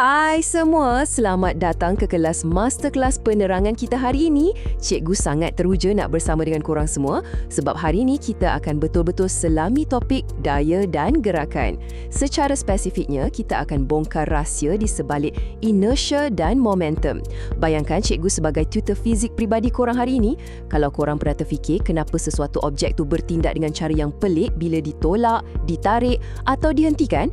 Hai semua, selamat datang ke kelas masterclass penerangan kita hari ini. Cikgu sangat teruja nak bersama dengan korang semua sebab hari ini kita akan betul-betul selami topik daya dan gerakan. Secara spesifiknya, kita akan bongkar rahsia di sebalik inertia dan momentum. Bayangkan cikgu sebagai tutor fizik pribadi korang hari ini, kalau korang pernah terfikir kenapa sesuatu objek tu bertindak dengan cara yang pelik bila ditolak, ditarik atau dihentikan?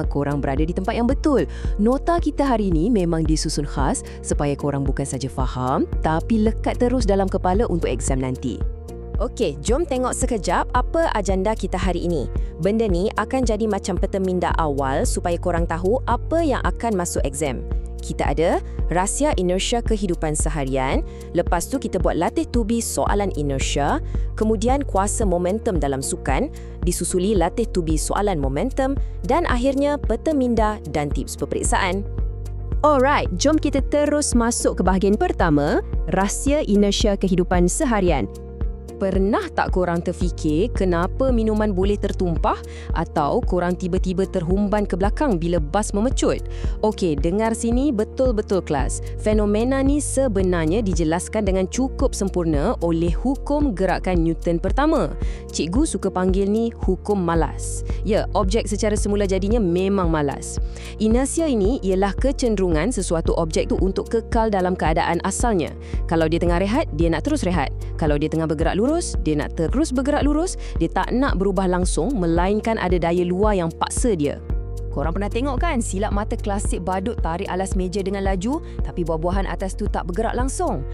Korang berada di tempat yang betul. Nota kita hari ini memang disusun khas supaya korang bukan saja faham tapi lekat terus dalam kepala untuk exam nanti. Okey, jom tengok sekejap apa agenda kita hari ini. Benda ni akan jadi macam peta minda awal supaya korang tahu apa yang akan masuk exam. Kita ada rahsia inersia kehidupan seharian, lepas tu kita buat latih tubi soalan inersia, kemudian kuasa momentum dalam sukan, disusuli latih tubi soalan momentum dan akhirnya peta minda dan tips peperiksaan. Alright, jom kita terus masuk ke bahagian pertama, rahsia inersia kehidupan seharian. Pernah tak korang terfikir kenapa minuman boleh tertumpah atau korang tiba-tiba terhumban ke belakang bila bas memecut? Okey, dengar sini betul-betul kelas. Fenomena ni sebenarnya dijelaskan dengan cukup sempurna oleh hukum gerakan Newton pertama. Cikgu suka panggil ni hukum malas. Ya, objek secara semula jadinya memang malas. Inersia ini ialah kecenderungan sesuatu objek tu untuk kekal dalam keadaan asalnya. Kalau dia tengah rehat, dia nak terus rehat. Kalau dia tengah bergerak lurus, dia nak terus bergerak lurus. Dia tak nak berubah langsung, melainkan ada daya luar yang paksa dia. Korang pernah tengok kan silap mata klasik badut tarik alas meja dengan laju tapi buah-buahan atas tu tak bergerak langsung?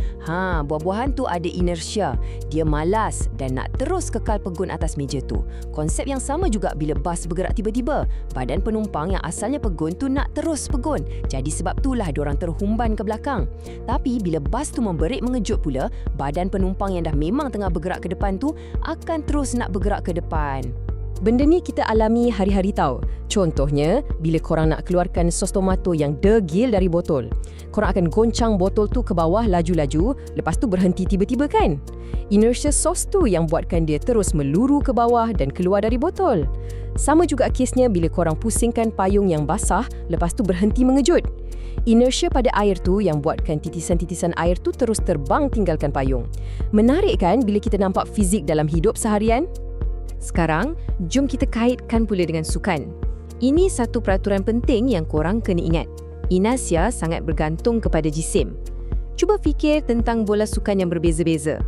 Buah-buahan tu ada inersia. Dia malas dan nak terus kekal pegun atas meja tu. Konsep yang sama juga bila bas bergerak tiba-tiba. Badan penumpang yang asalnya pegun tu nak terus pegun. Jadi sebab itulah diorang terhumban ke belakang. Tapi bila bas tu memberik mengejut pula, badan penumpang yang dah memang tengah bergerak ke depan tu akan terus nak bergerak ke depan. Benda ni kita alami hari-hari tau. Contohnya, bila korang nak keluarkan sos tomato yang degil dari botol. Korang akan goncang botol tu ke bawah laju-laju, lepas tu berhenti tiba-tiba kan? Inertia sos tu yang buatkan dia terus meluru ke bawah dan keluar dari botol. Sama juga kesnya bila korang pusingkan payung yang basah, lepas tu berhenti mengejut. Inertia pada air tu yang buatkan titisan-titisan air tu terus terbang tinggalkan payung. Menarik kan bila kita nampak fizik dalam hidup seharian? Sekarang, jom kita kaitkan pula dengan sukan. Ini satu peraturan penting yang korang kena ingat. Inersia sangat bergantung kepada jisim. Cuba fikir tentang bola sukan yang berbeza-beza.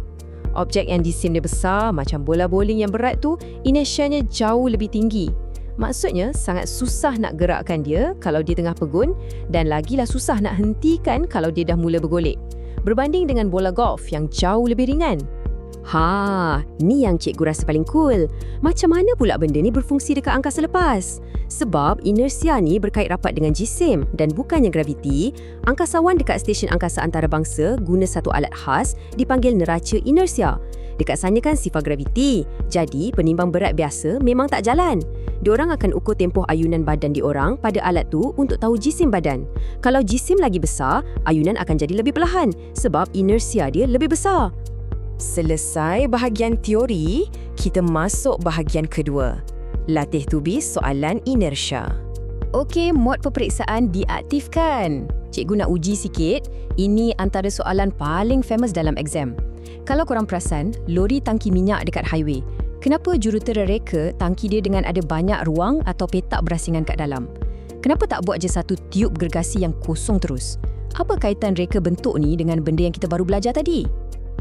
Objek yang jisim dia besar, macam bola bowling yang berat tu, inersianya jauh lebih tinggi. Maksudnya, sangat susah nak gerakkan dia kalau dia tengah pegun dan lagilah susah nak hentikan kalau dia dah mula bergolek. Berbanding dengan bola golf yang jauh lebih ringan. Ni yang cikgu rasa paling cool. Macam mana pula benda ni berfungsi dekat angkasa lepas? Sebab inersia ni berkait rapat dengan jisim dan bukannya graviti, angkasawan dekat stesen angkasa antarabangsa guna satu alat khas dipanggil neraca inersia. Dekat sana kan sifar graviti, jadi penimbang berat biasa memang tak jalan. Diorang akan ukur tempoh ayunan badan diorang pada alat tu untuk tahu jisim badan. Kalau jisim lagi besar, ayunan akan jadi lebih perlahan sebab inersia dia lebih besar. Selesai bahagian teori, kita masuk bahagian kedua. Latih tubi soalan inersia. Okey, mod peperiksaan diaktifkan. Cikgu nak uji sikit. Ini antara soalan paling famous dalam exam. Kalau korang perasan, lori tangki minyak dekat highway. Kenapa jurutera reka tangki dia dengan ada banyak ruang atau petak berasingan kat dalam? Kenapa tak buat je satu tiub gergasi yang kosong terus? Apa kaitan reka bentuk ni dengan benda yang kita baru belajar tadi?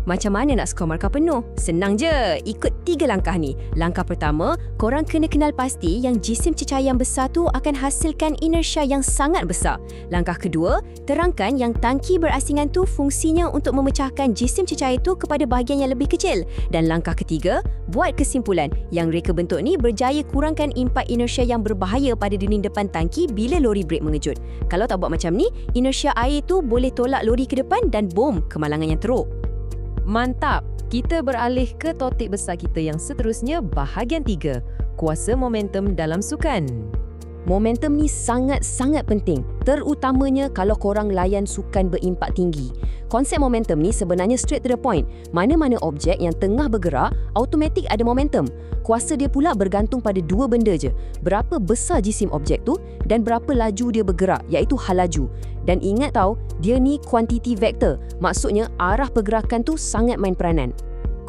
Macam mana nak skor markah penuh? Senang je, ikut 3 langkah ni. Langkah pertama, korang kena kenal pasti yang jisim cecair yang besar tu akan hasilkan inersia yang sangat besar. Langkah kedua, terangkan yang tangki berasingan tu fungsinya untuk memecahkan jisim cecair tu kepada bahagian yang lebih kecil. Dan langkah ketiga, buat kesimpulan yang reka bentuk ni berjaya kurangkan impak inersia yang berbahaya pada dinding depan tangki bila lori brek mengejut. Kalau tak buat macam ni, inersia air tu boleh tolak lori ke depan dan bom, kemalangan yang teruk. Mantap! Kita beralih ke topik besar kita yang seterusnya, bahagian 3, kuasa momentum dalam sukan. Momentum ni sangat-sangat penting, terutamanya kalau korang layan sukan berimpak tinggi. Konsep momentum ni sebenarnya straight to the point. Mana-mana objek yang tengah bergerak, automatik ada momentum. Kuasa dia pula bergantung pada dua benda je. Berapa besar jisim objek tu dan berapa laju dia bergerak, iaitu hal laju. Dan ingat tau, dia ni quantity vector. Maksudnya arah pergerakan tu sangat main peranan.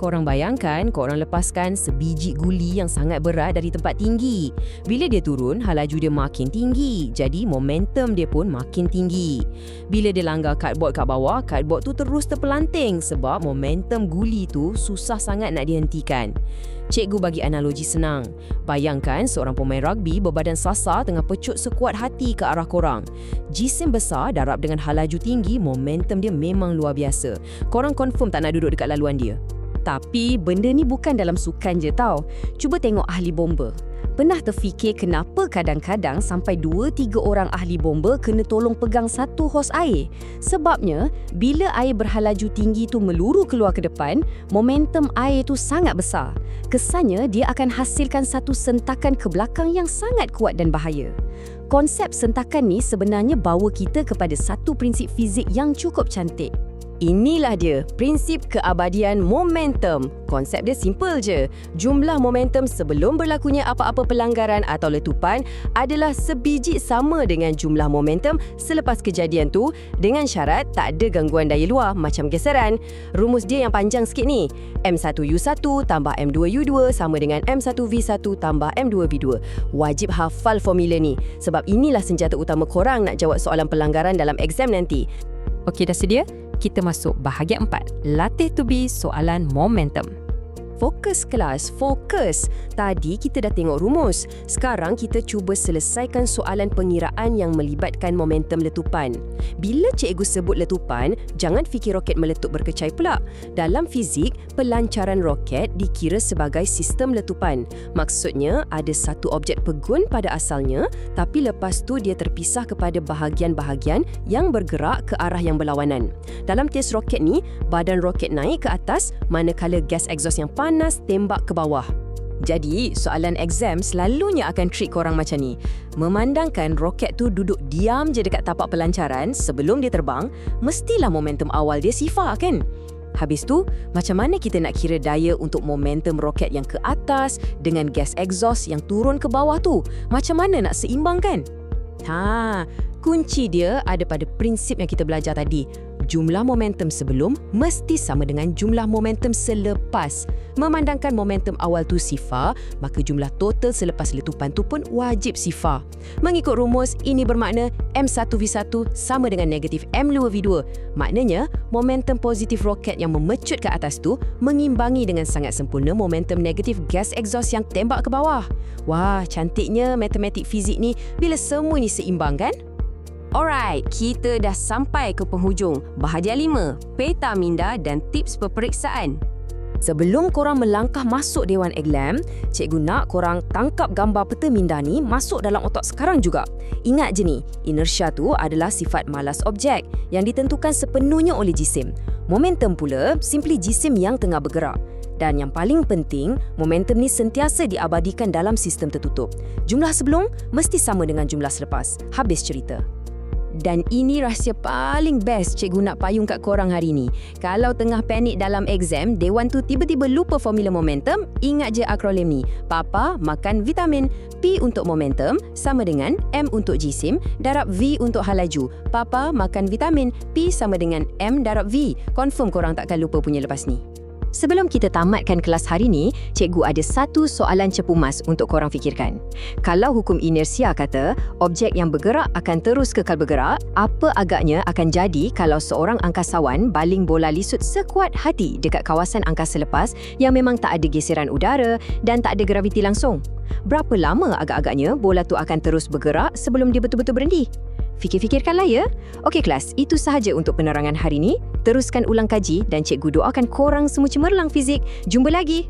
Korang bayangkan korang lepaskan sebiji guli yang sangat berat dari tempat tinggi. Bila dia turun, hal laju dia makin tinggi. Jadi momentum dia pun makin tinggi. Bila dia langgar cardboard kat bawah, cardboard tu terus terpelanting sebab momentum guli tu susah sangat nak dihentikan. Cikgu bagi analogi senang. Bayangkan seorang pemain rugby berbadan sasar tengah pecut sekuat hati ke arah korang. Jisim besar darab dengan hal laju tinggi, momentum dia memang luar biasa. Korang confirm tak nak duduk dekat laluan dia? Tapi benda ni bukan dalam sukan je tau. Cuba tengok ahli bomba. Pernah terfikir kenapa kadang-kadang sampai 2-3 orang ahli bomba kena tolong pegang satu hos air? Sebabnya, bila air berhalaju tinggi tu meluru keluar ke depan, momentum air tu sangat besar. Kesannya, dia akan hasilkan satu sentakan ke belakang yang sangat kuat dan bahaya. Konsep sentakan ni sebenarnya bawa kita kepada satu prinsip fizik yang cukup cantik. Inilah dia, prinsip keabadian momentum. Konsep dia simple je. Jumlah momentum sebelum berlakunya apa-apa pelanggaran atau letupan adalah sebiji sama dengan jumlah momentum selepas kejadian tu, dengan syarat tak ada gangguan daya luar macam geseran. Rumus dia yang panjang sikit ni. M1U1 tambah M2U2 sama dengan M1V1 tambah M2V2. Wajib hafal formula ni sebab inilah senjata utama korang nak jawab soalan pelanggaran dalam exam nanti. Okey, dah sedia? Kita masuk bahagian 4, latih to be soalan momentum. Fokus kelas, fokus. Tadi kita dah tengok rumus. Sekarang kita cuba selesaikan soalan pengiraan yang melibatkan momentum letupan. Bila cikgu sebut letupan, jangan fikir roket meletup berkecai pula. Dalam fizik, pelancaran roket dikira sebagai sistem letupan. Maksudnya, ada satu objek pegun pada asalnya, tapi lepas tu dia terpisah kepada bahagian-bahagian yang bergerak ke arah yang berlawanan. Dalam test roket ni, badan roket naik ke atas manakala gas exhaust yang panas tembak ke bawah. Jadi, soalan exam selalunya akan trick korang macam ni. Memandangkan roket tu duduk diam je dekat tapak pelancaran sebelum dia terbang, mestilah momentum awal dia sifar kan? Habis tu, macam mana kita nak kira daya untuk momentum roket yang ke atas dengan gas exhaust yang turun ke bawah tu? Macam mana nak seimbangkan? Kunci dia ada pada prinsip yang kita belajar tadi. Jumlah momentum sebelum mesti sama dengan jumlah momentum selepas. Memandangkan momentum awal tu sifar, maka jumlah total selepas letupan tu pun wajib sifar. Mengikut rumus, ini bermakna M1V1 sama dengan negatif M2V2. Maknanya, momentum positif roket yang memecut ke atas tu mengimbangi dengan sangat sempurna momentum negatif gas exhaust yang tembak ke bawah. Wah, cantiknya matematik fizik ni bila semua ni seimbang kan? Alright, kita dah sampai ke penghujung. Bahagian 5, peta minda dan tips peperiksaan. Sebelum korang melangkah masuk Dewan Exam, cikgu nak korang tangkap gambar peta minda ni masuk dalam otak sekarang juga. Ingat je ni, inersia tu adalah sifat malas objek yang ditentukan sepenuhnya oleh jisim. Momentum pula simply jisim yang tengah bergerak. Dan yang paling penting, momentum ni sentiasa diabadikan dalam sistem tertutup. Jumlah sebelum mesti sama dengan jumlah selepas. Habis cerita. Dan ini rahsia paling best cikgu nak payung kat korang hari ni. Kalau tengah panik dalam exam, Dewan tu tiba-tiba lupa formula momentum, ingat je akronim ni. Papa makan vitamin. P untuk momentum sama dengan M untuk jisim darab V untuk hal laju. Papa makan vitamin. P sama dengan M darab V. Confirm korang takkan lupa punya lepas ni. Sebelum kita tamatkan kelas hari ni, cikgu ada satu soalan cepu mas untuk korang fikirkan. Kalau hukum inersia kata, objek yang bergerak akan terus kekal bergerak, apa agaknya akan jadi kalau seorang angkasawan baling bola lisut sekuat hati dekat kawasan angkasa lepas yang memang tak ada geseran udara dan tak ada graviti langsung? Berapa lama agak-agaknya bola tu akan terus bergerak sebelum dia betul-betul berhenti? Fikir-fikirkanlah ya. Okey kelas, itu sahaja untuk penerangan hari ini. Teruskan ulang kaji dan cikgu doakan korang semua cemerlang fizik. Jumpa lagi.